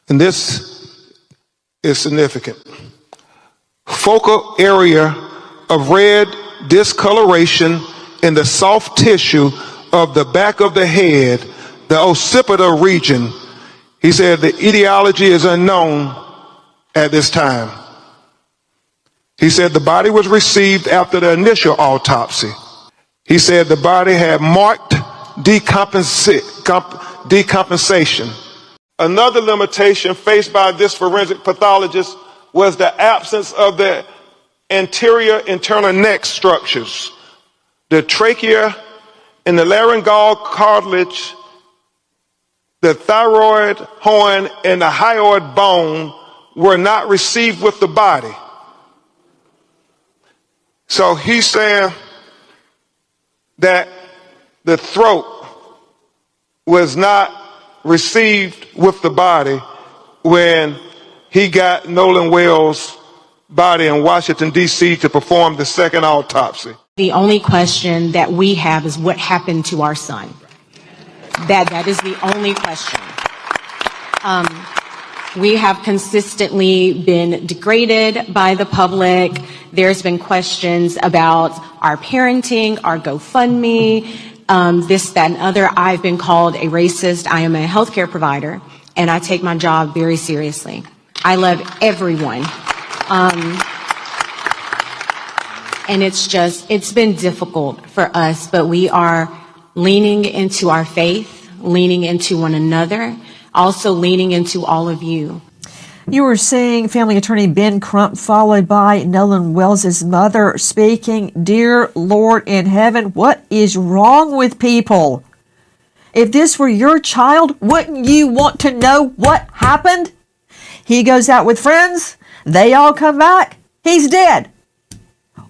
And this is significant. Focal area of red discoloration in the soft tissue of the back of the head, the occipital region. He said the etiology is unknown at this time. He said the body was received after the initial autopsy. He said the body had marked decompensation. Another limitation faced by this forensic pathologist was the absence of the anterior internal neck structures. The trachea and the laryngeal cartilage, the thyroid horn, and the hyoid bone were not received with the body. So he's saying that the throat was not received with the body when he got Nolan Wells' body in Washington, D.C. to perform the second autopsy. The only question that we have is what happened to our son. That is the only question. We have consistently been degraded by the public. There's been questions about our parenting, our GoFundMe, this, that, and other. I've been called a racist. I am a healthcare provider, and I take my job very seriously. I love everyone. And it's been difficult for us, but we are leaning into our faith, leaning into one another, also leaning into all of you. You were saying family attorney Ben Crump, followed by Nolan Wells' mother, speaking, "Dear Lord in heaven, what is wrong with people? If this were your child, wouldn't you want to know what happened? He goes out with friends, they all come back, he's dead."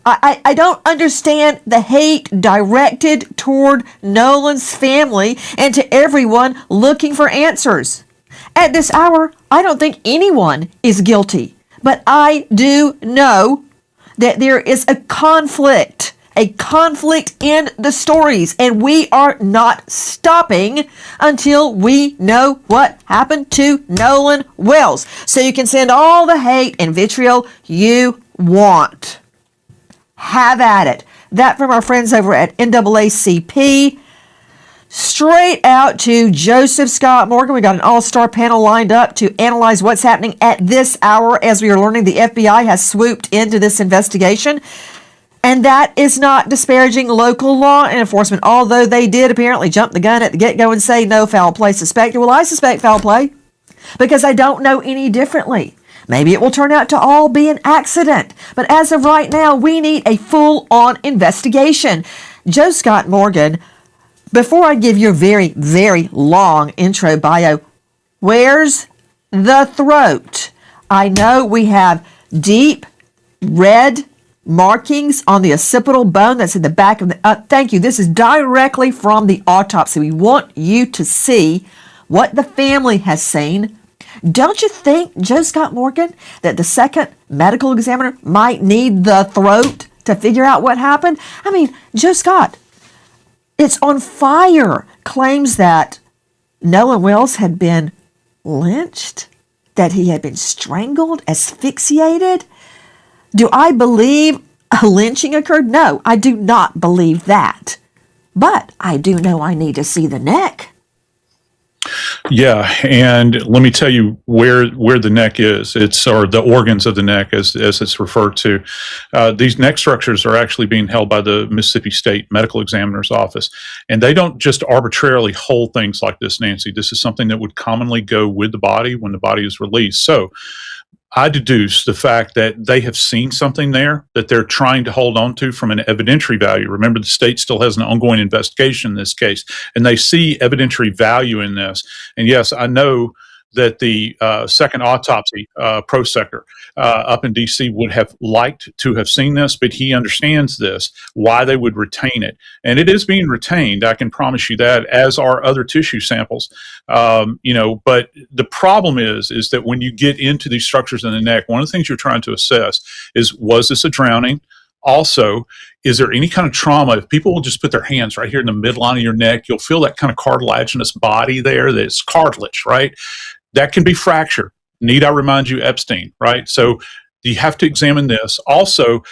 I don't understand the hate directed toward Nolan's family and to everyone looking for answers. At this hour, I don't think anyone is guilty, but I do know that there is a conflict in the stories, and we are not stopping until we know what happened to Nolan Wells. So you can send all the hate and vitriol you want. Have at it. That from our friends over at NAACP. Straight out to Joseph Scott Morgan. We got an all-star panel lined up to analyze what's happening at this hour. As we are learning, the FBI has swooped into this investigation. And that is not disparaging local law enforcement, although they did apparently jump the gun at the get-go and say no foul play suspected. Well, I suspect foul play because I don't know any differently. Maybe it will turn out to all be an accident. But as of right now, we need a full-on investigation. Joe Scott Morgan, before I give you a very, very long intro bio, where's the throat? I know we have deep red markings on the occipital bone that's in the back of the... thank you. This is directly from the autopsy. We want you to see what the family has seen. Don't you think, Joe Scott Morgan, that the second medical examiner might need the throat to figure out what happened? I mean, Joe Scott, it's on fire, claims that Nolan Wells had been lynched, that he had been strangled, asphyxiated. Do I believe a lynching occurred? No, I do not believe that. But I do know I need to see the neck. Yeah, and let me tell you where the neck is. Or the organs of the neck, as it's referred to. These neck structures are actually being held by the Mississippi State Medical Examiner's Office, and they don't just arbitrarily hold things like this, Nancy. This is something that would commonly go with the body when the body is released. So I deduce the fact that they have seen something there that they're trying to hold on to from an evidentiary value. Remember, the state still has an ongoing investigation in this case, and they see evidentiary value in this. And yes, I know that the second autopsy prosecutor up in D.C. would have liked to have seen this, but he understands this, why they would retain it. And it is being retained, I can promise you that, as are other tissue samples. But the problem is that when you get into these structures in the neck, one of the things you're trying to assess is, was this a drowning? Also, is there any kind of trauma? If people will just put their hands right here in the midline of your neck, you'll feel that kind of cartilaginous body there. That's cartilage, right? that can be fracture. Need I remind you, Epstein, right? So you have to examine this. Also,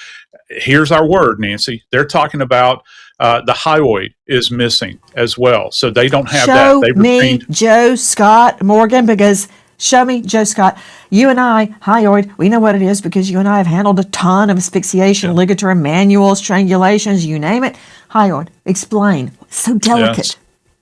here's our word, Nancy. They're talking about the hyoid is missing as well. So they don't have that. Show They've me retained, Joe Scott Morgan, because show me Joe Scott. You and I, hyoid, we know what it is because you and I have handled a ton of asphyxiation, ligature, manual, strangulations, you name it. Hyoid, explain. It's so delicate. Yes.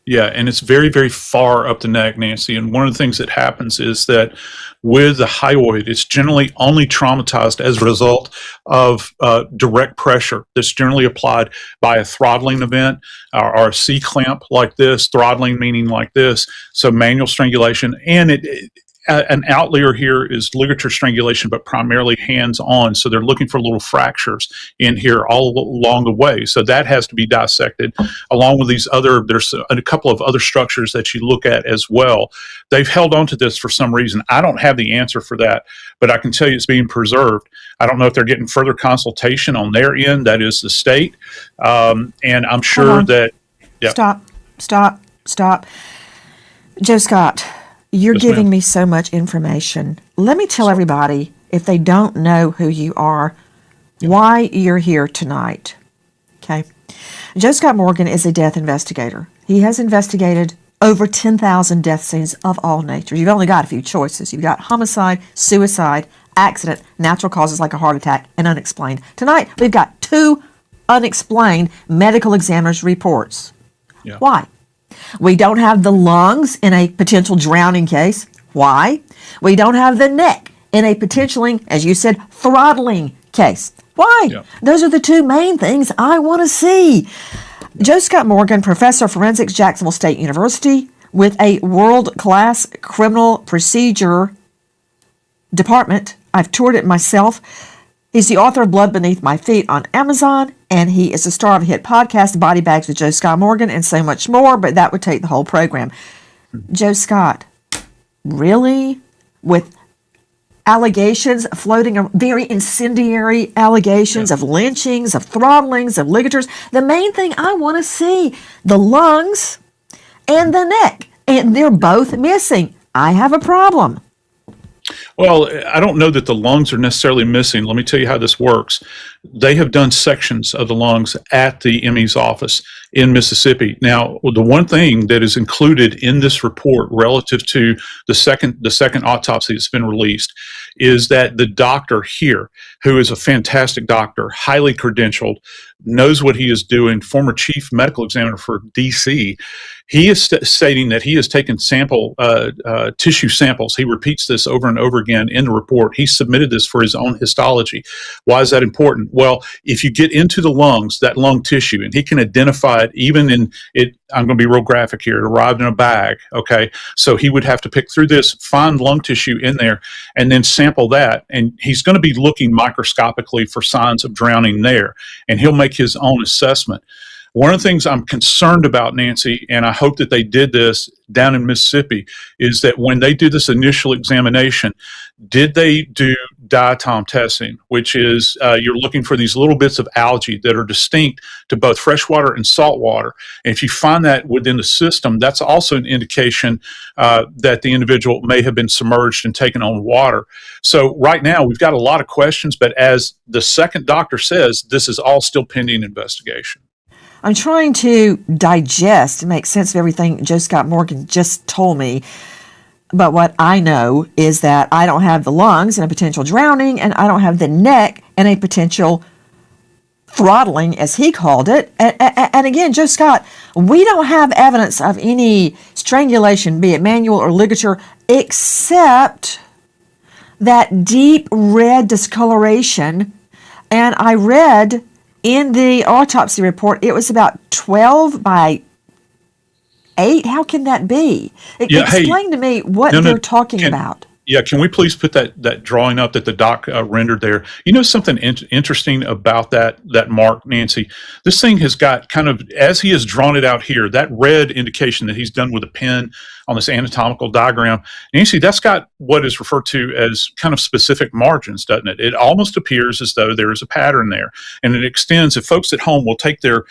Yeah, and it's very, very far up the neck, Nancy. And one of the things that happens is that with the hyoid, it's generally only traumatized as a result of direct pressure that's generally applied by a throttling event or a C-clamp like this, throttling meaning like this, so manual strangulation. And an outlier here is ligature strangulation, but primarily hands-on. So they're looking for little fractures in here all along the way. So that has to be dissected, along with these other, there's a couple of other structures that you look at as well. They've held on to this for some reason. I don't have the answer for that, but I can tell you it's being preserved. I don't know if they're getting further consultation on their end, that is the state. And I'm sure that... Yeah. Stop. Joe Scott, you're Yes, giving ma'am. me so much information. Let me tell everybody, if they don't know who you are, why you're here tonight. Okay. Joe Scott Morgan is a death investigator. He has investigated over 10,000 death scenes of all natures. You've only got a few choices. You've got homicide, suicide, accident, natural causes like a heart attack, and unexplained. Tonight, we've got 2 unexplained medical examiner's reports. Yeah. Why? We don't have the lungs in a potential drowning case. Why? We don't have the neck in a potentially, as you said, throttling case. Why? Yeah. Those are the 2 main things I want to see. Joe Scott Morgan, professor of forensics, Jacksonville State University, with a world-class criminal procedure department. I've toured it myself. He's the author of Blood Beneath My Feet on Amazon, and he is the star of a hit podcast, Body Bags with Joe Scott Morgan, and so much more, but that would take the whole program. Joe Scott, really? With allegations floating, very incendiary allegations of lynchings, of throttlings, of ligatures. The main thing I want to see, the lungs and the neck, and they're both missing. I have a problem. Well, I don't know that the lungs are necessarily missing. Let me tell you how this works. They have done sections of the lungs at the ME's office in Mississippi. Now, the one thing that is included in this report relative to the second autopsy that's been released is that the doctor here, who is a fantastic doctor, highly credentialed, knows what he is doing, former chief medical examiner for DC, he is stating that he has taken tissue samples. He repeats this over and over again in the report. He submitted this for his own histology. Why is that important? Well, if you get into the lungs, that lung tissue, and he can identify it even in it, I'm going to be real graphic here, it arrived in a bag, okay? So he would have to pick through this, find lung tissue in there, and then sample that, and he's going to be looking microscopically for signs of drowning there, and he'll make his own assessment. One of the things I'm concerned about, Nancy, and I hope that they did this down in Mississippi, is that when they do this initial examination, did they do diatom testing, which is you're looking for these little bits of algae that are distinct to both freshwater and saltwater. And if you find that within the system, that's also an indication that the individual may have been submerged and taken on water. So right now, we've got a lot of questions, but as the second doctor says, this is all still pending investigation. I'm trying to digest and make sense of everything Joe Scott Morgan just told me. But what I know is that I don't have the lungs and a potential drowning, and I don't have the neck and a potential throttling, as he called it. And again, Joe Scott, we don't have evidence of any strangulation, be it manual or ligature, except that deep red discoloration. And I read in the autopsy report, it was about 12 by 8. How can that be? Explain to me what they're talking about. Yeah, can we please put that drawing up that the doc rendered there? You know something interesting about that mark, Nancy? This thing has got kind of, as he has drawn it out here, that red indication that he's done with a pen, on this anatomical diagram. And you see that's got what is referred to as kind of specific margins, doesn't it? It almost appears as though there is a pattern there, and it extends. If folks at home will take their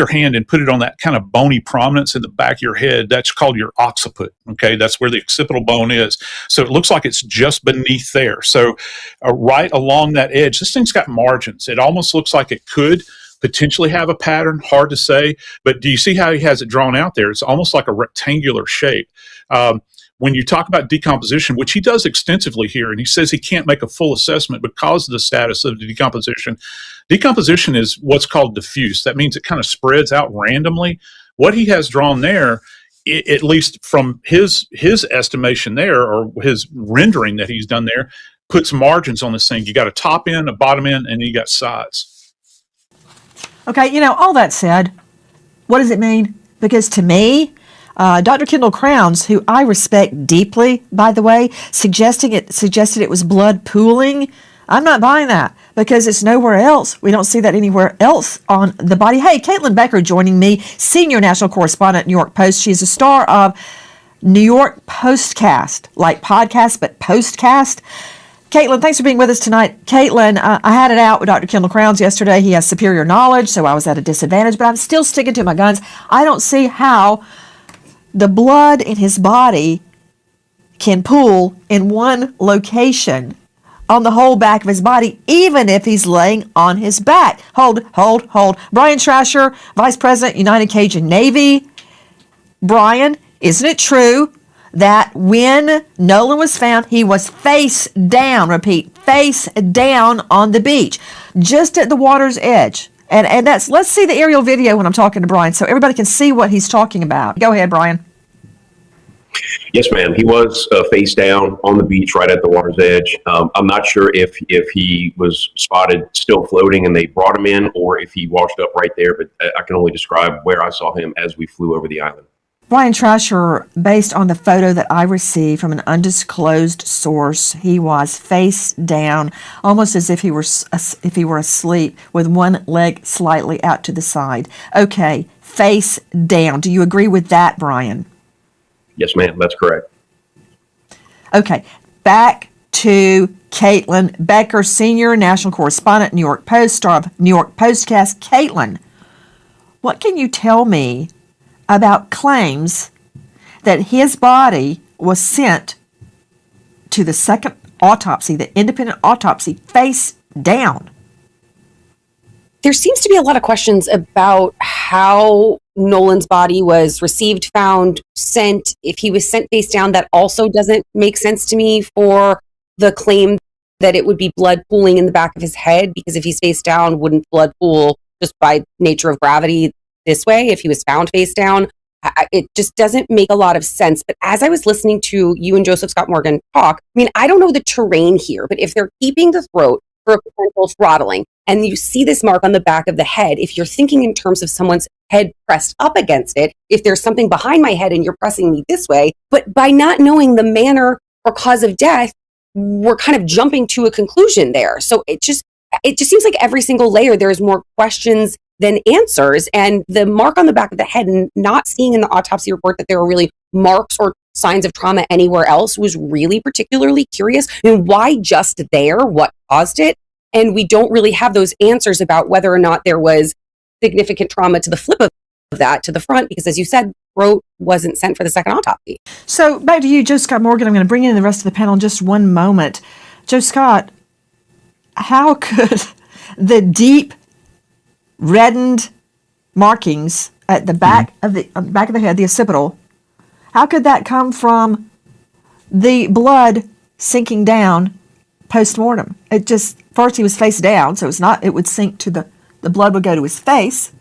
hand and put it on that kind of bony prominence in the back of your head, that's called your occiput. Okay, that's where the occipital bone is. So it looks like it's just beneath there. So right along that edge, this thing's got margins. It almost looks like it could potentially have a pattern, hard to say, but do you see how he has it drawn out there? It's almost like a rectangular shape. When you talk about decomposition, which he does extensively here, and he says he can't make a full assessment because of the status of the decomposition. Decomposition is what's called diffuse. That means it kind of spreads out randomly. What he has drawn there, at least from his estimation there, or his rendering that he's done there, puts margins on this thing. You got a top end, a bottom end, and you got sides. Okay, all that said, what does it mean? Because to me, Dr. Kendall Crowns, who I respect deeply, by the way, suggested it was blood pooling. I'm not buying that because it's nowhere else. We don't see that anywhere else on the body. Hey, Caitlin Becker joining me, senior national correspondent, New York Post. She's a star of New York Postcast, like podcast, but Postcast. Caitlin, thanks for being with us tonight. Caitlin, I had it out with Dr. Kendall Crowns yesterday. He has superior knowledge, so I was at a disadvantage, but I'm still sticking to my guns. I don't see how the blood in his body can pool in one location on the whole back of his body, even if he's laying on his back. Hold. Brian Trasher, Vice President, United Cajun Navy. Brian, isn't it true that when Nolan was found, he was face down, repeat, face down on the beach, just at the water's edge? And that's, let's see the aerial video when I'm talking to Brian so everybody can see what he's talking about. Go ahead, Brian. Yes, ma'am. He was face down on the beach right at the water's edge. I'm not sure if he was spotted still floating and they brought him in, or if he washed up right there, but I can only describe where I saw him as we flew over the island. Brian Trasher, based on the photo that I received from an undisclosed source, he was face down, almost as if he were asleep, with one leg slightly out to the side. Okay, face down. Do you agree with that, Brian? Yes, ma'am. That's correct. Okay, back to Caitlin Becker, senior national correspondent, New York Post, star of New York Postcast. Caitlin, what can you tell me about claims that his body was sent to the second autopsy, the independent autopsy, face down? There seems to be a lot of questions about how Nolan's body was received, found, sent. If he was sent face down, that also doesn't make sense to me for the claim that it would be blood pooling in the back of his head, because if he's face down, wouldn't blood pool just by nature of gravity this way if he was found face down? It just doesn't make a lot of sense. But as I was listening to you and Joseph Scott Morgan talk, I mean, I don't know the terrain here, but if they're keeping the throat for a potential throttling and you see this mark on the back of the head, if you're thinking in terms of someone's head pressed up against it, if there's something behind my head and you're pressing me this way, but by not knowing the manner or cause of death, we're kind of jumping to a conclusion there. So it just seems like every single layer, there's more questions than answers. And the mark on the back of the head, and not seeing in the autopsy report that there were really marks or signs of trauma anywhere else, was really particularly curious. I mean, why just there? What caused it? And we don't really have those answers about whether or not there was significant trauma to the flip of that, to the front, because as you said, throat wasn't sent for the second autopsy. So back to you, Joe Scott Morgan. I'm going to bring in the rest of the panel in just one moment. Joe Scott, how could the deep reddened markings at the back of the head, the occipital, how could that come from the blood sinking down post-mortem? It just, first he was face down, so it would sink to the blood would go to his face.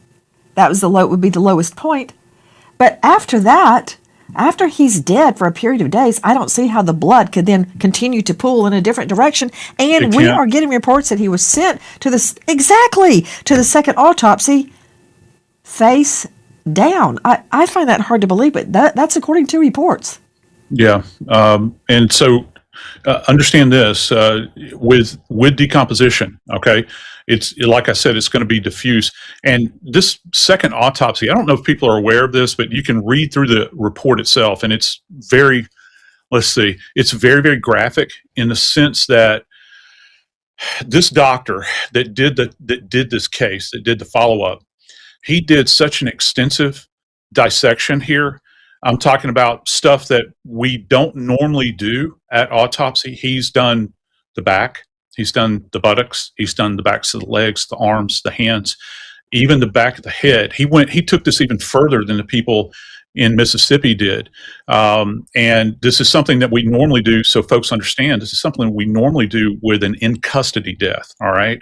That would be the lowest point. But after that, after he's dead for a period of days, I don't see how the blood could then continue to pool in a different direction. And we are getting reports that he was sent to the second autopsy face down. I find that hard to believe, but that's according to reports. Yeah. And so Understand this, with decomposition. Okay, it's like I said, it's going to be diffuse. And this second autopsy, I don't know if people are aware of this, but you can read through the report itself, and it's very, let's see, it's very, very graphic in the sense that this doctor that did this case, that did the follow up, he did such an extensive dissection here. I'm talking about stuff that we don't normally do at autopsy. He's done the back, he's done the buttocks, he's done the backs of the legs, the arms, the hands, even the back of the head. He took this even further than the people in Mississippi did. And this is something that we normally do, so folks understand, this is something we normally do with an in custody death, all right?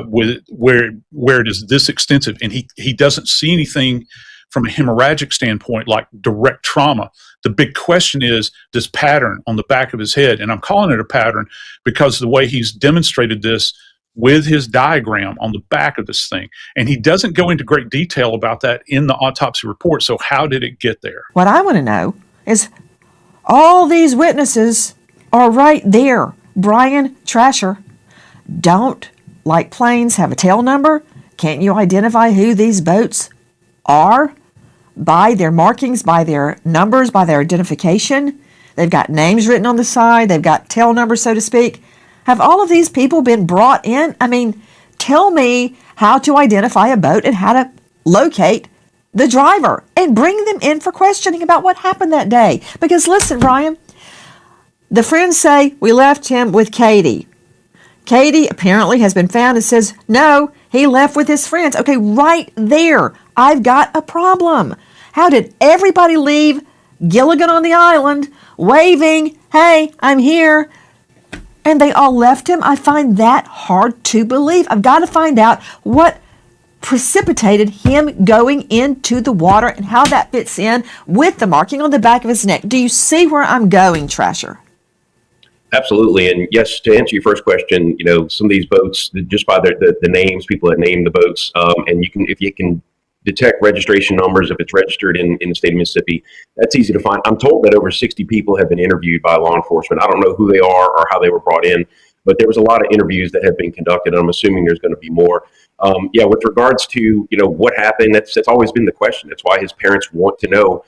With where it is this extensive, and he doesn't see anything from a hemorrhagic standpoint like direct trauma. The big question is this pattern on the back of his head, and I'm calling it a pattern because the way he's demonstrated this with his diagram on the back of this thing. And he doesn't go into great detail about that in the autopsy report. So how did it get there? What I want to know is all these witnesses are right there. Brian Trasher, don't, like planes, have a tail number? Can't you identify who these boats are by their markings, by their numbers, by their identification? They've got names written on the side. They've got tail numbers, so to speak. Have all of these people been brought in? I mean, tell me how to identify a boat and how to locate the driver and bring them in for questioning about what happened that day. Because listen, Brian, the friends say we left him with Katie. Katie apparently has been found and says, no, he left with his friends. Okay, right there, I've got a problem. How did everybody leave Gilligan on the island waving, hey, I'm here, and they all left him? I find that hard to believe. I've got to find out what precipitated him going into the water and how that fits in with the marking on the back of his neck. Do you see where I'm going, Trasher? Absolutely. And yes, to answer your first question, some of these boats, just by the names, people that name the boats, and if you can detect registration numbers, if it's registered in the state of Mississippi, that's easy to find. I'm told that over 60 people have been interviewed by law enforcement. I don't know who they are or how they were brought in, but there was a lot of interviews that have been conducted. And I'm assuming there's going to be more. With regards to, what happened, that's always been the question. That's why his parents want to know.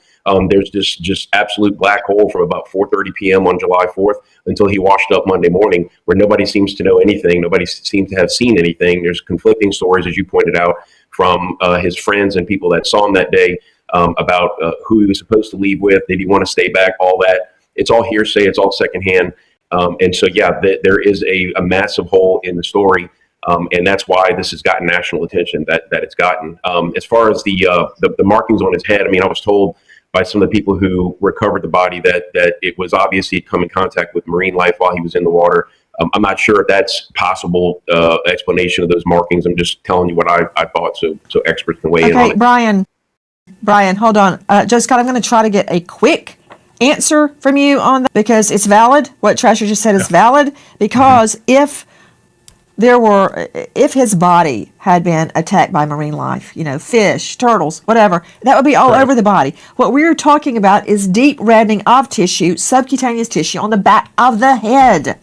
There's this just absolute black hole from about 4:30 p.m. on July 4th until he washed up Monday morning, where nobody seems to know anything. Nobody seems to have seen anything. There's conflicting stories, as you pointed out, from his friends and people that saw him that day about who he was supposed to leave with. Did he want to stay back? All that. It's all hearsay. It's all secondhand. There is a massive hole in the story. And that's why this has gotten national attention that it's gotten. As far as the markings on his head, I mean, I was told by some of the people who recovered the body that it was obvious he'd come in contact with marine life while he was in the water. I'm not sure if that's possible explanation of those markings. I'm just telling you what I thought, so experts can weigh in on it. Brian, hold on. Joe Scott, I'm going to try to get a quick answer from you on that because it's valid. What Trasher just said is valid because if his body had been attacked by marine life, fish, turtles, whatever, that would be all over the body. What we're talking about is deep reddening of tissue, subcutaneous tissue on the back of the head,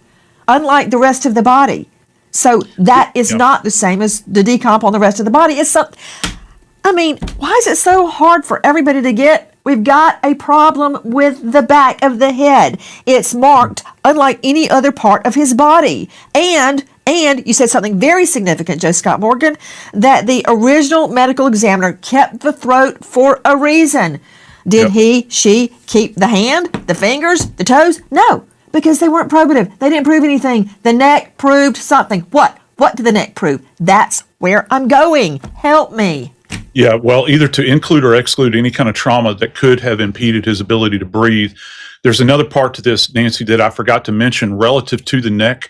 unlike the rest of the body. So that is not the same as the decomp on the rest of the body. Why is it so hard for everybody to get? We've got a problem with the back of the head. It's marked unlike any other part of his body. And you said something very significant, Joe Scott Morgan, that the original medical examiner kept the throat for a reason. Did she keep the hand, the fingers, the toes? No, because they weren't probative. They didn't prove anything. The neck proved something. What? What did the neck prove? That's where I'm going. Help me. Yeah, well, either to include or exclude any kind of trauma that could have impeded his ability to breathe. There's another part to this, Nancy, that I forgot to mention relative to the neck.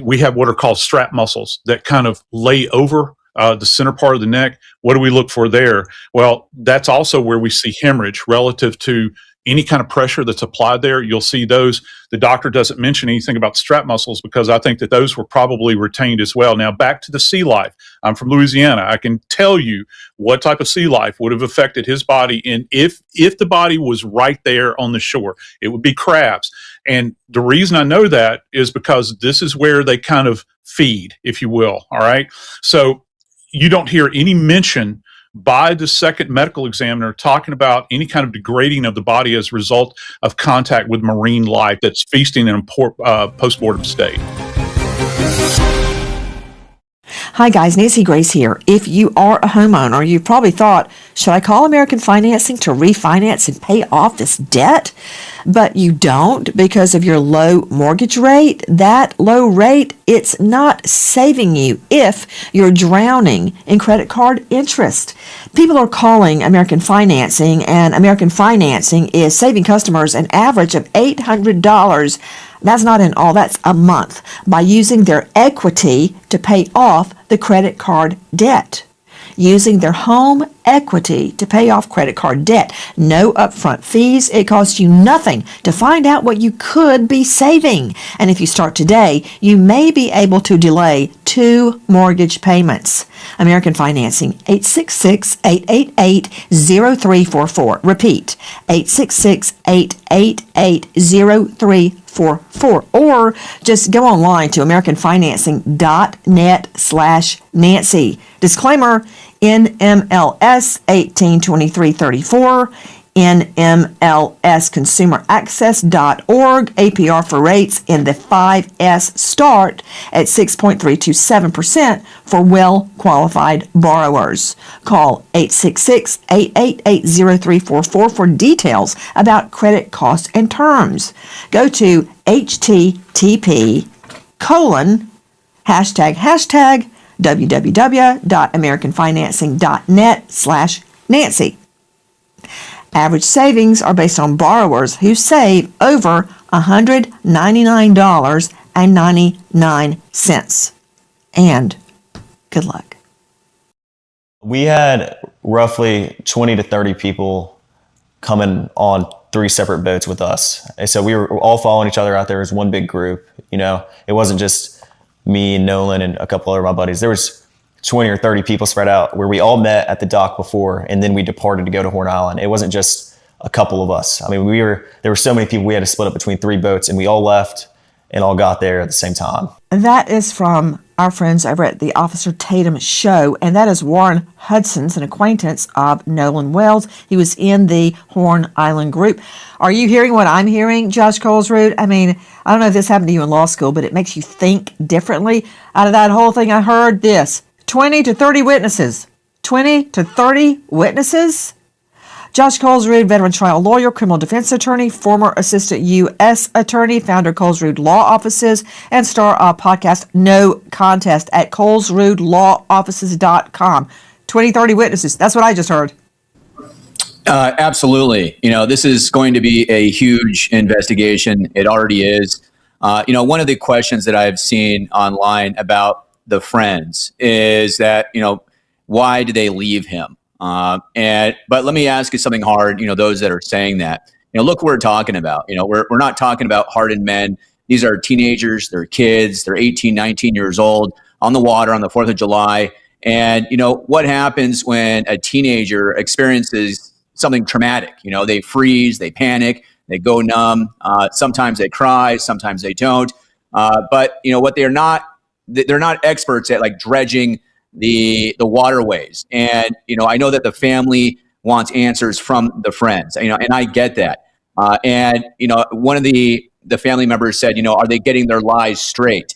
We have what are called strap muscles that kind of lay over the center part of the neck. What do we look for there? Well, that's also where we see hemorrhage relative to any kind of pressure that's applied there, you'll see those. The doctor doesn't mention anything about strap muscles because I think that those were probably retained as well. Now, back to the sea life. I'm from Louisiana. I can tell you what type of sea life would have affected his body. And if the body was right there on the shore, it would be crabs. And the reason I know that is because this is where they kind of feed, if you will. All right. So you don't hear any mention by the second medical examiner talking about any kind of degrading of the body as a result of contact with marine life that's feasting in a post-mortem state. Hi guys, Nancy Grace here. If you are a homeowner, you've probably thought, should I call American Financing to refinance and pay off this debt? But you don't because of your low mortgage rate. That low rate, it's not saving you if you're drowning in credit card interest. People are calling American Financing, and American Financing is saving customers an average of $800. That's not in all, that's a month, by using their equity to pay off the credit card debt. Using their home equity to pay off credit card debt. No upfront fees. It costs you nothing to find out what you could be saving. And if you start today, you may be able to delay 2 mortgage payments. American Financing, 866-888-0344. Repeat, 866-888-0344. Or just go online to americanfinancing.net/Nancy. Disclaimer, NMLS 182334, NMLSconsumeraccess.org, APR for rates in the 5S start at 6.327% for well-qualified borrowers. Call 866-888-0344 for details about credit costs and terms. Go to http:// www.americanfinancing.net/Nancy. Average savings are based on borrowers who save over $199.99. And good luck. We had roughly 20 to 30 people coming on 3 separate boats with us. And so we were all following each other out there as one big group. You know, it wasn't just me and Nolan and a couple other of my buddies. There was 20 or 30 people spread out where we all met at the dock before, and then we departed to go to Horn Island. It wasn't just a couple of us. I mean, there were so many people, we had to split up between 3 boats, and we all left and all got there at the same time. That is from our friends over at the Officer Tatum show, and that is Warren Hudson's an acquaintance of Nolan Wells. He was in the Horn Island group. Are you hearing what I'm hearing, Josh Colesrud? I mean, I don't know if this happened to you in law school, but it makes you think differently. Out of that whole thing, I heard this: 20 to 30 witnesses. 20 to 30 witnesses? Josh Colesrud, veteran trial lawyer, criminal defense attorney, former assistant U.S. attorney, founder Colesrud Law Offices, and star of podcast No Contest at colesrudlawoffices.com. 20, 30 witnesses. That's what I just heard. Absolutely. You know, this is going to be a huge investigation. It already is. One of the questions that I've seen online about the friends is that, why did they leave him? But let me ask you something hard, those that are saying that, look what we're talking about. We're not talking about hardened men. These are teenagers, they're kids, they're 18, 19 years old on the water on the 4th of July. And, what happens when a teenager experiences something traumatic? They freeze, they panic, they go numb. Sometimes they cry, sometimes they don't. But, what they're not experts at, like, dredging the waterways. And, I know that the family wants answers from the friends, and I get that. One of the family members said, are they getting their lies straight?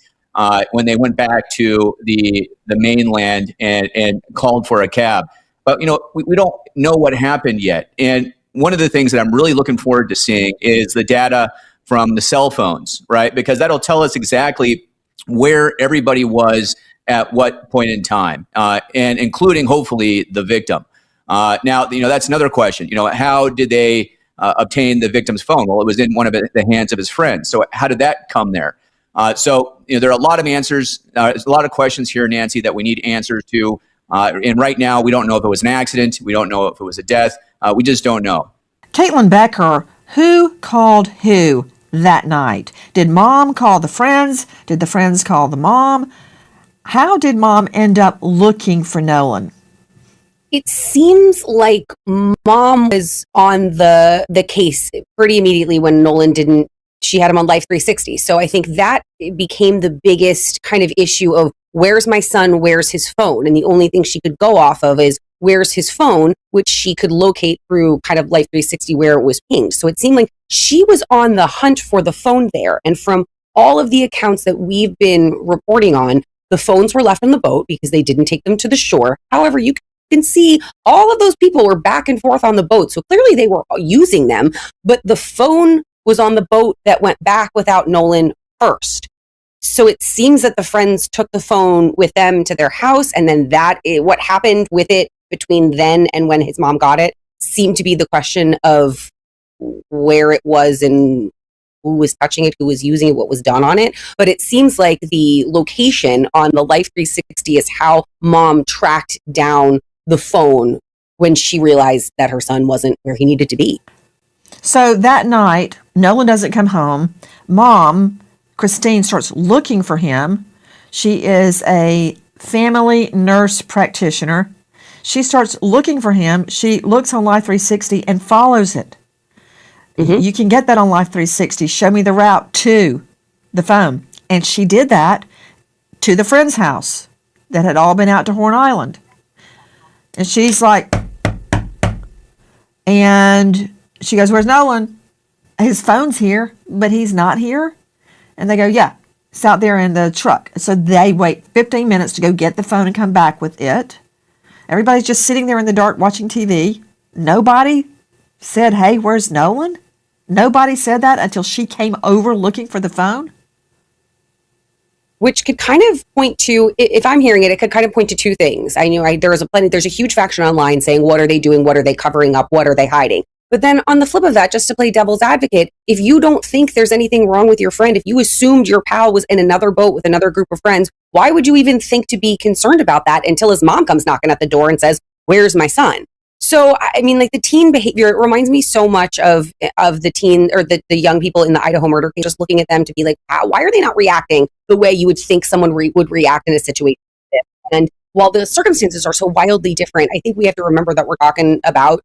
When they went back to the mainland and called for a cab. But, we don't know what happened yet. And one of the things that I'm really looking forward to seeing is the data from the cell phones, right? Because that'll tell us exactly where everybody was at what point in time, and including, hopefully, the victim. Now, that's another question. How did they obtain the victim's phone? Well, it was in one of the hands of his friends. So how did that come there? So there are a lot of answers. There's a lot of questions here, Nancy, that we need answers to. And right now, we don't know if it was an accident. We don't know if it was a death. We just don't know. Caitlin Becker, Who called who that night? Did mom call the friends? Did the friends call the mom? How did mom end up looking for Nolan? It seems like mom was on the case pretty immediately when Nolan didn't. She had him on Life 360. So I think that became the biggest kind of issue of where's my son, where's his phone? And the only thing she could go off of is where's his phone, which she could locate through kind of Life 360 where it was pinged. So it seemed like she was on the hunt for the phone there. And from all of the accounts that we've been reporting on, the phones were left on the boat because they didn't take them to the shore. However, you can see all of those people were back and forth on the boat. So clearly they were using them, but the phone was on the boat that went back without Nolan first. So it seems that the friends took the phone with them to their house, and then what happened with it between then and when his mom got it seemed to be the question of where it was and who was touching it, who was using it, what was done on it. But it seems like the location on the Life 360 is how mom tracked down the phone when she realized that her son wasn't where he needed to be. So that night, Nolan doesn't come home. Mom, Christine, starts looking for him. She is a family nurse practitioner. She starts looking for him. She looks on Life 360 and follows it. Mm-hmm. You can get that on Life 360. Show me the route to the phone. And she did that to the friend's house that had all been out to Horn Island. And she's like, and she goes, where's Nolan? His phone's here, but he's not here. And they go, yeah, it's out there in the truck. So they wait 15 minutes to go get the phone and come back with it. Everybody's just sitting there in the dark watching TV. Nobody said, hey, where's Nolan? Nobody said that until she came over looking for the phone. Which could kind of point to, if I'm hearing it, it could kind of point to two things. I know there's a huge faction online saying, what are they doing? What are they covering up? What are they hiding? But then on the flip of that, just to play devil's advocate, if you don't think there's anything wrong with your friend, if you assumed your pal was in another boat with another group of friends, why would you even think to be concerned about that until his mom comes knocking at the door and says, where's my son? So, I mean, like the teen behavior, it reminds me so much of the teen or the young people in the Idaho murder case, just looking at them to be like, why are they not reacting the way you would think someone would react in a situation like this? And while the circumstances are so wildly different, I think we have to remember that we're talking about,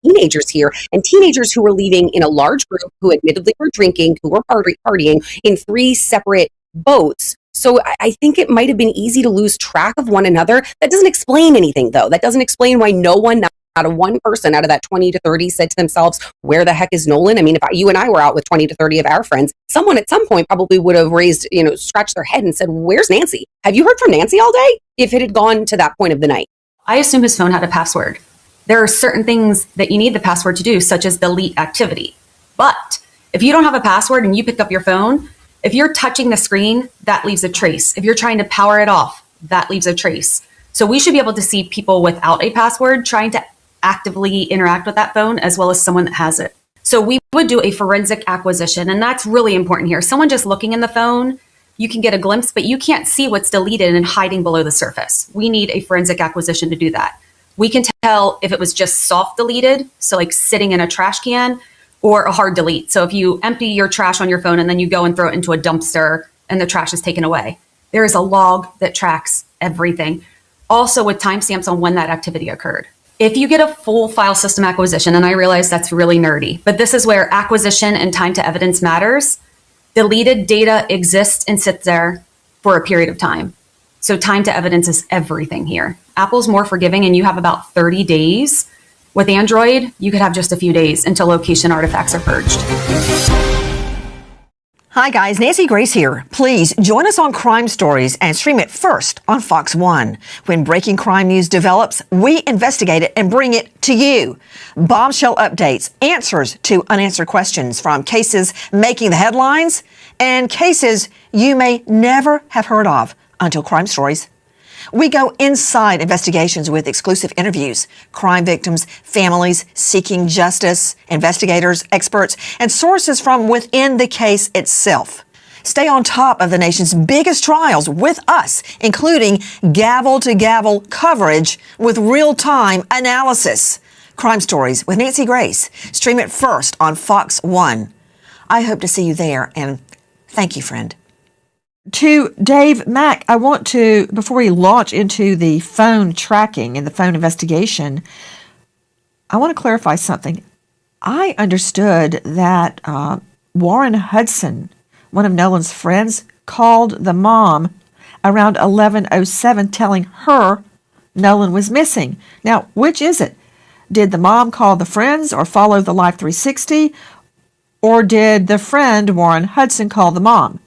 teenagers here, and teenagers who were leaving in a large group, who admittedly were drinking, who were partying in 3 separate boats. So I think it might have been easy to lose track of one another. That doesn't explain anything, though. That doesn't explain why no one, not a one person out of that 20 to 30 said to themselves, where the heck is Nolan? I mean, if you and I were out with 20 to 30 of our friends, someone at some point probably would have scratched their head and said, where's Nancy? Have you heard from Nancy all day? If it had gone to that point of the night. I assume his phone had a password. There are certain things that you need the password to do, such as delete activity. But if you don't have a password and you pick up your phone, if you're touching the screen, that leaves a trace. If you're trying to power it off, that leaves a trace. So we should be able to see people without a password trying to actively interact with that phone, as well as someone that has it. So we would do a forensic acquisition, and that's really important here. Someone just looking in the phone, you can get a glimpse, but you can't see what's deleted and hiding below the surface. We need a forensic acquisition to do that. We can tell if it was just soft deleted, so like sitting in a trash can, or a hard delete. So if you empty your trash on your phone and then you go and throw it into a dumpster and the trash is taken away, there is a log that tracks everything. Also with timestamps on when that activity occurred. If you get a full file system acquisition, and I realize that's really nerdy, but this is where acquisition and time to evidence matters. Deleted data exists and sits there for a period of time. So time to evidence is everything here. Apple's more forgiving, and you have about 30 days. With Android, you could have just a few days until location artifacts are purged. Hi guys, Nancy Grace here. Please join us on Crime Stories and stream it first on Fox 1. When breaking crime news develops, we investigate it and bring it to you. Bombshell updates, answers to unanswered questions from cases making the headlines and cases you may never have heard of until Crime Stories. We go inside investigations with exclusive interviews, crime victims, families seeking justice, investigators, experts, and sources from within the case itself. Stay on top of the nation's biggest trials with us, including gavel-to-gavel coverage with real-time analysis. Crime Stories with Nancy Grace. Stream it first on Fox 1. I hope to see you there, and thank you, friend. To Dave Mack, I want to, before we launch into the phone tracking and the phone investigation, I want to clarify something. I understood that Warren Hudson, one of Nolan's friends, called the mom around 11:07 telling her Nolan was missing. Now, which is it? Did the mom call the friends or follow the Life 360? Or did the friend, Warren Hudson, call the mom?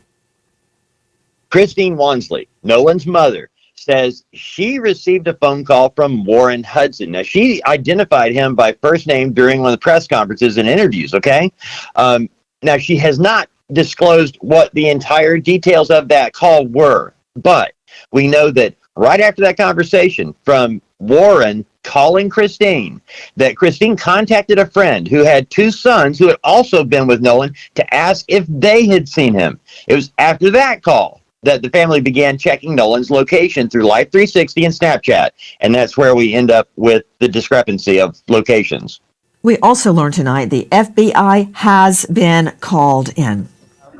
Christine Wansley, Nolan's mother, says she received a phone call from Warren Hudson. Now, she identified him by first name during one of the press conferences and interviews, okay? Now, she has not disclosed what the entire details of that call were, but we know that right after that conversation from Warren calling Christine, that Christine contacted a friend who had two sons who had also been with Nolan to ask if they had seen him. It was after that call that the family began checking Nolan's location through Life 360 and Snapchat, and that's where we end up with the discrepancy of locations. We also learned tonight the FBI has been called in.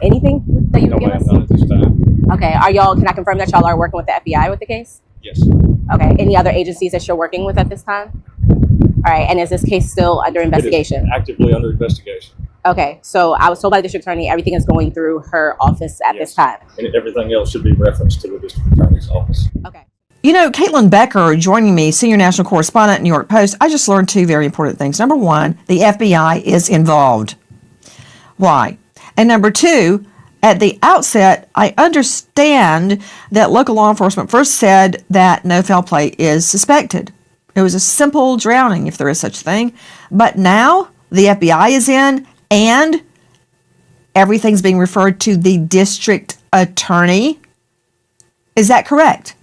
Anything that you can give us? None at this time. Okay, can I confirm that y'all are working with the FBI with the case? Yes. Okay, any other agencies that you're working with at this time? All right, and is this case still under investigation? It is actively under investigation. Okay, so I was told by the district attorney everything is going through her office at this time. And everything else should be referenced to the district attorney's office. Okay. You know, Caitlin Becker joining me, senior national correspondent at New York Post, I just learned two very important things. Number one, the FBI is involved. Why? And number two, at the outset, I understand that local law enforcement first said that no foul play is suspected. It was a simple drowning, if there is such a thing. But now the FBI is in, and everything's being referred to the district attorney. Is that correct?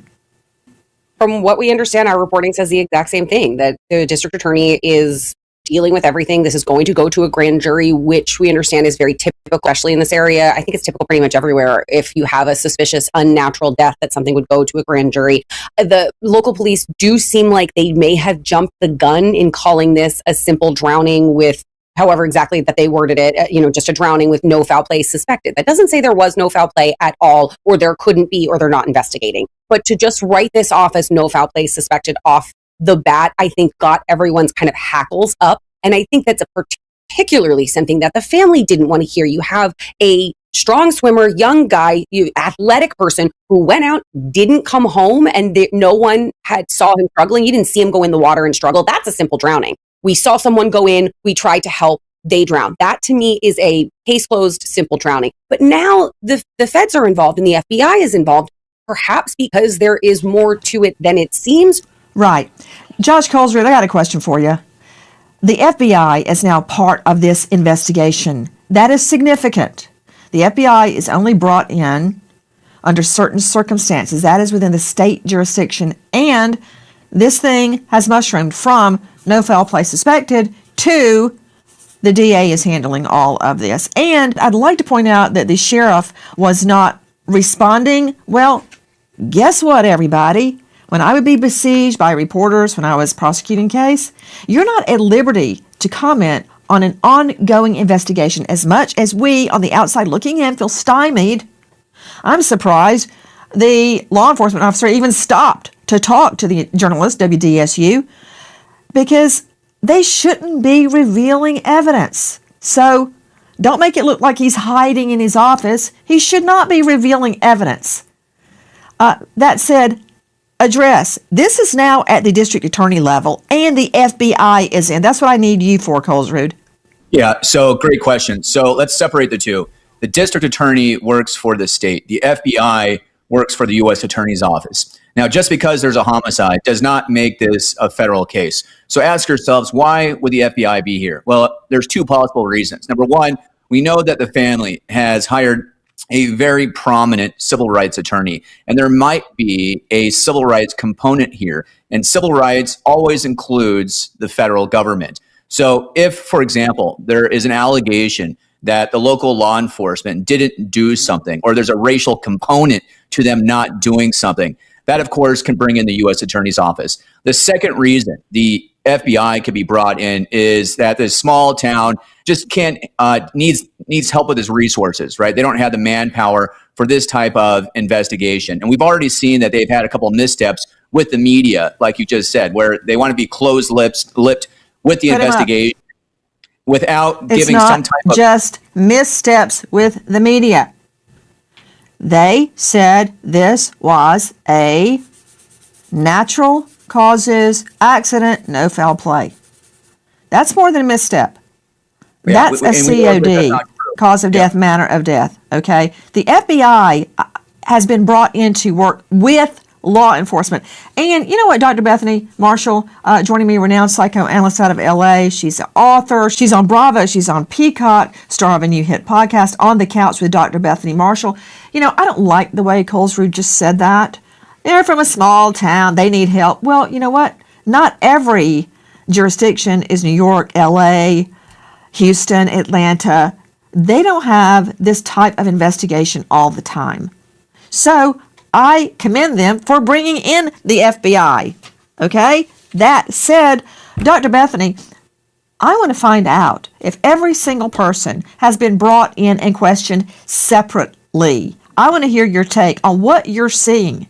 From what we understand, our reporting says the exact same thing, that the district attorney is dealing with everything. This is going to go to a grand jury, which we understand is very typical, especially in this area. I think it's typical pretty much everywhere. If you have a suspicious, unnatural death, that something would go to a grand jury. The local police do seem like they may have jumped the gun in calling this a simple drowning with, however exactly that they worded it, just a drowning with no foul play suspected. That doesn't say there was no foul play at all, or there couldn't be, or they're not investigating. But to just write this off as no foul play suspected off the bat, I think got everyone's kind of hackles up. And I think that's a particularly something that the family didn't want to hear. You have a strong swimmer, young guy, athletic person who went out, didn't come home, and no one saw him struggling. You didn't see him go in the water and struggle. That's a simple drowning. We saw someone go in, we tried to help, they drowned. That to me is a case closed, simple drowning. But now the feds are involved and the FBI is involved, perhaps because there is more to it than it seems. Right. Josh Colesrud, I got a question for you. The FBI is now part of this investigation. That is significant. The FBI is only brought in under certain circumstances. That is within the state jurisdiction. And this thing has mushroomed from no foul play suspected to the DA is handling all of this. And I'd like to point out that the sheriff was not responding. Well, guess what, everybody? When I would be besieged by reporters when I was prosecuting a case, you're not at liberty to comment on an ongoing investigation as much as we on the outside looking in feel stymied. I'm surprised the law enforcement officer even stopped to talk to the journalist, WDSU, because they shouldn't be revealing evidence. So don't make it look like he's hiding in his office. He should not be revealing evidence. That said, address. This is now at the district attorney level, and the FBI is in. That's what I need you for, Colesrud. Yeah, so great question. So let's separate the two. The district attorney works for the state. The FBI works for the U.S. Attorney's Office. Now, just because there's a homicide does not make this a federal case. So ask yourselves, why would the FBI be here? Well, there's two possible reasons. Number one, we know that the family has hired a very prominent civil rights attorney, and there might be a civil rights component here. And civil rights always includes the federal government. So if, for example, there is an allegation that the local law enforcement didn't do something, or there's a racial component to them not doing something, That, of course, can bring in the U.S. Attorney's Office. The second reason the FBI could be brought in is that this small town just needs help with its resources, right? They don't have the manpower for this type of investigation. And we've already seen that they've had a couple of missteps with the media, like you just said, where they want to be closed-lipped with the investigation without giving some type of... just missteps with the media. They said this was a natural causes accident, no foul play. That's more than a misstep. Yeah, that's a COD, cause of death, manner of death. Okay. The FBI has been brought in to work with law enforcement. And you know what, Dr. Bethany Marshall, joining me, renowned psychoanalyst out of LA. She's an author. She's on Bravo. She's on Peacock, star of a new hit podcast, On the Couch with Dr. Bethany Marshall. You know, I don't like the way Colesrud just said that. They're from a small town. They need help. Well, you know what? Not every jurisdiction is New York, LA, Houston, Atlanta. They don't have this type of investigation all the time. So I commend them for bringing in the FBI. Okay? That said, Dr. Bethany, I want to find out if every single person has been brought in and questioned separately. I want to hear your take on what you're seeing.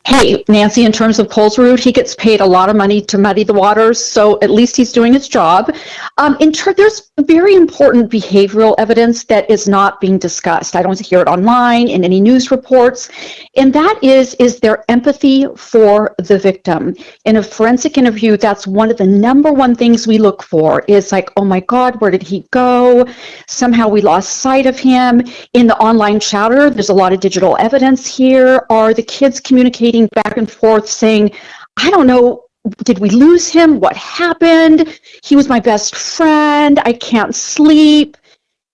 Hey, Nancy, in terms of Colesrud, he gets paid a lot of money to muddy the waters, so at least he's doing his job. There's very important behavioral evidence that is not being discussed. I don't hear it online in any news reports, and that is their empathy for the victim. In a forensic interview, that's one of the number one things we look for is like, oh my God, where did he go? Somehow we lost sight of him. In the online chatter, there's a lot of digital evidence here. Are the kids communicating back and forth saying, I don't know, did we lose him? What happened? He was my best friend. I can't sleep.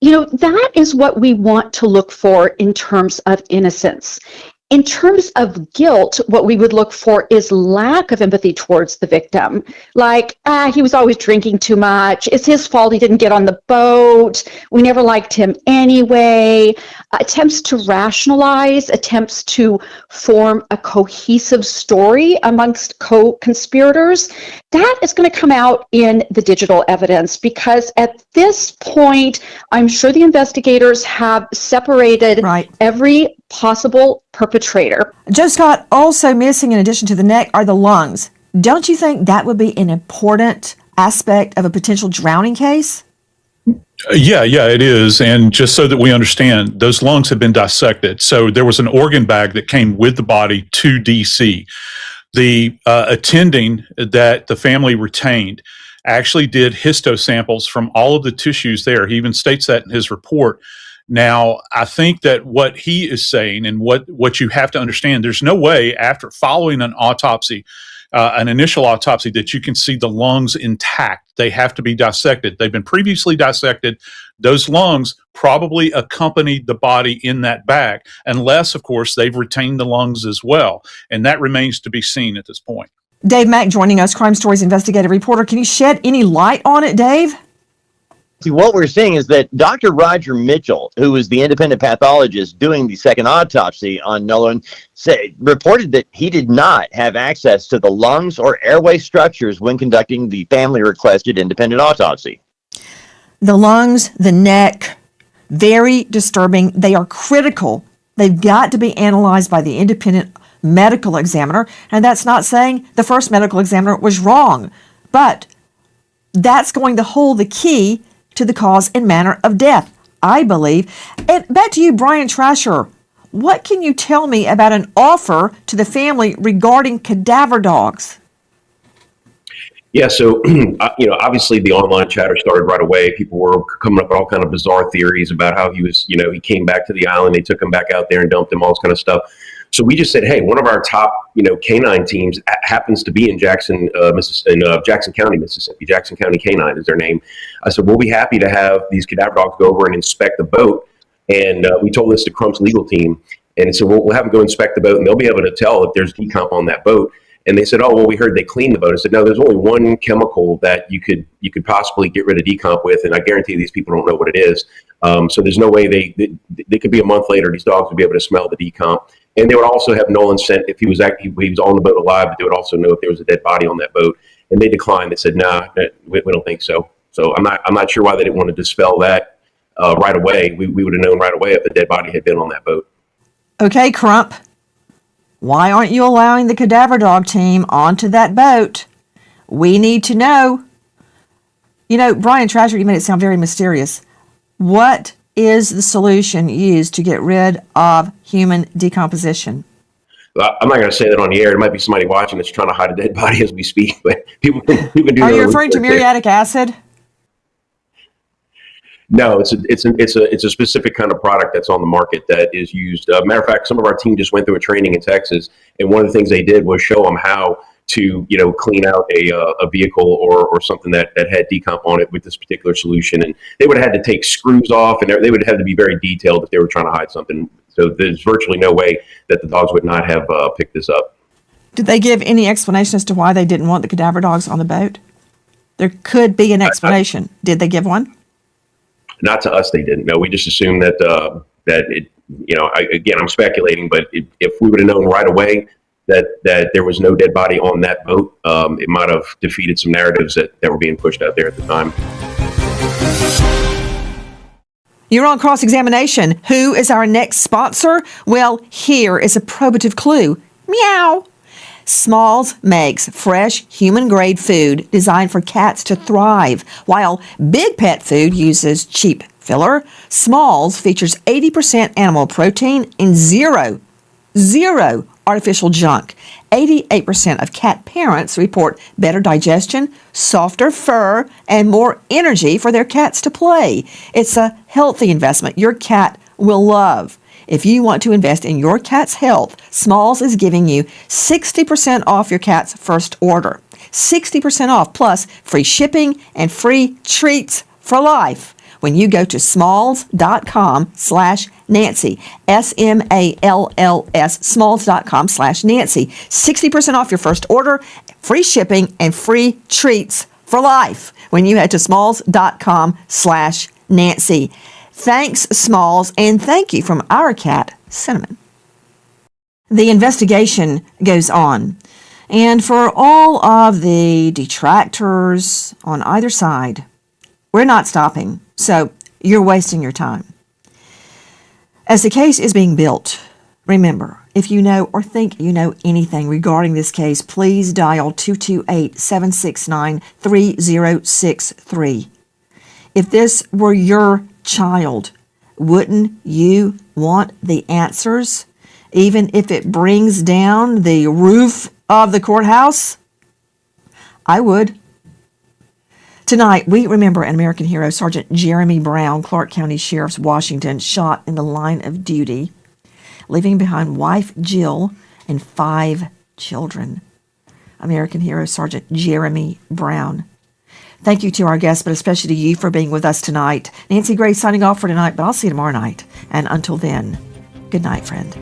You know, that is what we want to look for in terms of innocence. In terms of guilt, what we would look for is lack of empathy towards the victim. Like, he was always drinking too much. It's his fault he didn't get on the boat. We never liked him anyway. Attempts to rationalize, attempts to form a cohesive story amongst co-conspirators. That is going to come out in the digital evidence because at this point, I'm sure the investigators have separated every possible perpetrator. Joe Scott, also missing in addition to the neck are the lungs. Don't you think that would be an important aspect of a potential drowning case? Yeah, it is. And just so that we understand, those lungs have been dissected. So there was an organ bag that came with the body to DC. The attending that the family retained actually did histo samples from all of the tissues there. He even states that in his report. Now, I think that what he is saying and what you have to understand, there's no way after following an autopsy, an initial autopsy, that you can see the lungs intact. They have to be dissected. They've been previously dissected. Those lungs probably accompanied the body in that bag, unless, of course, they've retained the lungs as well. And that remains to be seen at this point. Dave Mack joining us, Crime Stories investigative reporter. Can you shed any light on it, Dave? See, what we're seeing is that Dr. Roger Mitchell, who was the independent pathologist doing the second autopsy on Nolan, reported that he did not have access to the lungs or airway structures when conducting the family-requested independent autopsy. The lungs, the neck, very disturbing. They are critical. They've got to be analyzed by the independent medical examiner. And that's not saying the first medical examiner was wrong, but that's going to hold the key to the cause and manner of death, I believe. And back to you, Brian Trasher. What can you tell me about an offer to the family regarding cadaver dogs? Yeah, so, obviously the online chatter started right away. People were coming up with all kind of bizarre theories about how he was, he came back to the island, they took him back out there and dumped him, all this kind of stuff. So we just said, hey, one of our top, canine teams happens to be in Jackson County, Mississippi. Jackson County Canine is their name. I said, we'll be happy to have these cadaver dogs go over and inspect the boat. And we told this to Crump's legal team. And so we'll have them go inspect the boat, and they'll be able to tell if there's decomp on that boat. And they said, oh, well, we heard they cleaned the boat. I said, no, there's only one chemical that you could possibly get rid of decomp with, and I guarantee these people don't know what it is. So there's no way they could be a month later, these dogs would be able to smell the decomp. And they would also have Nolan sent, if he was on the boat alive, but they would also know if there was a dead body on that boat. And they declined. They said, nah, we don't think so. So I'm not sure why they didn't want to dispel that right away. We would have known right away if the dead body had been on that boat. Okay, Crump. Why aren't you allowing the cadaver dog team onto that boat? We need to know. You know, Brian Trasher, you made it sound very mysterious. What is the solution used to get rid of human decomposition? Well, I'm not going to say that on the air. There might be somebody watching that's trying to hide a dead body as we speak, but people can do. Are you referring to muriatic acid? No, it's a specific kind of product that's on the market that is used. Matter of fact, some of our team just went through a training in Texas, and one of the things they did was show them how to clean out a vehicle or something that had decomp on it with this particular solution. And they would have had to take screws off, and they would have to be very detailed if they were trying to hide something. So there's virtually no way that the dogs would not have picked this up. Did they give any explanation as to why they didn't want the cadaver dogs on the boat? There could be an explanation. Did they give one? Not to us, they didn't. No, we just assumed that it. Again, I'm speculating, but if we would have known right away that there was no dead body on that boat, it might have defeated some narratives that were being pushed out there at the time. You're on cross-examination. Who is our next sponsor? Well, here is a probative clue. Meow. Smalls makes fresh, human-grade food designed for cats to thrive, while Big Pet Food uses cheap filler. Smalls features 80% animal protein and zero artificial junk. 88% of cat parents report better digestion, softer fur, and more energy for their cats to play. It's a healthy investment your cat will love. If you want to invest in your cat's health, Smalls is giving you 60% off your cat's first order. 60% off plus free shipping and free treats for life when you go to smalls.com/Nancy. SMALLS, smalls.com/Nancy. 60% off your first order, free shipping, and free treats for life when you head to smalls.com/Nancy. Thanks, Smalls, and thank you from our cat, Cinnamon. The investigation goes on, and for all of the detractors on either side, we're not stopping, so you're wasting your time. As the case is being built, remember, if you know or think you know anything regarding this case, please dial 228-769-3063. If this were your child, wouldn't you want the answers, even if it brings down the roof of the courthouse? I would. Tonight, we remember an American hero, Sergeant Jeremy Brown, Clark County Sheriff's Washington, shot in the line of duty, leaving behind wife Jill and 5 children. American hero, Sergeant Jeremy Brown. Thank you to our guests, but especially to you for being with us tonight. Nancy Gray signing off for tonight, but I'll see you tomorrow night. And until then, good night, friend.